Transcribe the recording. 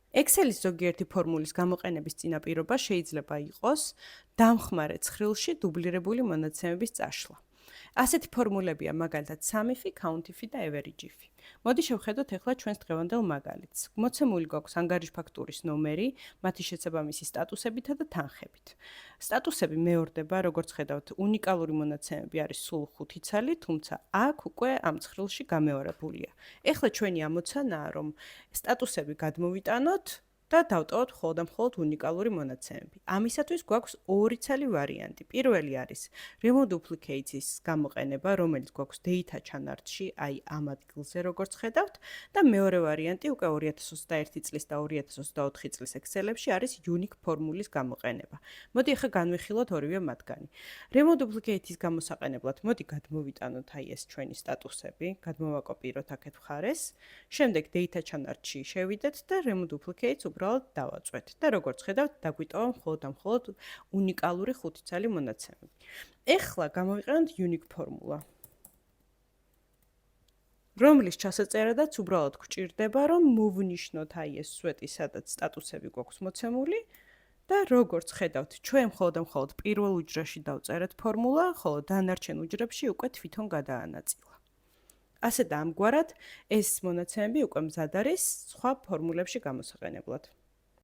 Excel-ის ზოგიერთი ფორმულის გამოყენების წინაპირობა შეიძლება იყოს დამხმარე ცხრილში დუბლირებული მონაცემების წაშლა. ასეთი ფორმულებია მაგალითად SUMIF-ი, COUNTIF-ი და AVERAGE-IF-ი. მოდი შევხედოთ ახლა ჩვენს დღევანდელ მაგალითს. მოცემული გვაქვს ანგარიშ ფაქტურის ნომერი, მათი შესაბამისი სტატუსებითა და თანხებით. სტატუსები მეორდება, როგორც ხედავთ, უნიკალური მონაცემები არის სულ 5 ცალი, თუმცა აქ უკვე ამ ცხრილში გამეორებულია. ეხლა ჩვენი ამოცანაა, რომ სტატუსები გადმოვიტანოთ და დავტოვოთ მხოლოდ და მხოლოდ უნიკალური მონაცემები. ამისათვის გვაქვს ორი ცალი ვარიანტი. პირველი არის remove duplicates-ის გამოყენება, რომელიც გვაქვს data chart-ში, აი ამ ადგილზე როგორც ხედავთ, და მეორე ვარიანტი უკვე 2021 წლის და 2024 წლის Excel-ებში არის unique ფორმულის გამოყენება. მოდი ახლა განვიხილოთ ორივე მათგანი. remove duplicates-ის გამოსაყენებლად მოდი გადმოვიტანოთ აი ეს ჩვენი სტატუსები, გადმოვაკოპიროთ აქეთ მხარეს. შემდეგ data chart-ში შევიდეთ და remove duplicates უბრალოდ დავაწვეთ და როგორც ხედავთ, დაგვიტოვა მხოლოდ და მხოლოდ უნიკალური 5 ცალი მონაცემები. ეხლა გამოვიყენოთ unique ფორმულა, რომლის ჩასაწერადაც უბრალოდ გვჭირდება, რომ მოვნიშნოთ აი ეს სვეტი, სადაც სტატუსები გვაქვს მოცემული და როგორც ხედავთ, ჩვენ მხოლოდ და მხოლოდ პირველ უჯრაში დავწერეთ ფორმულა, ხოლო დანარჩენ უჯრებში უკვე თვითონ გადაანაწილა. ასე და ამგვარად ეს მონაცემები უკვე მზად არის სხვა ფორმულებში გამოსაყენებლად.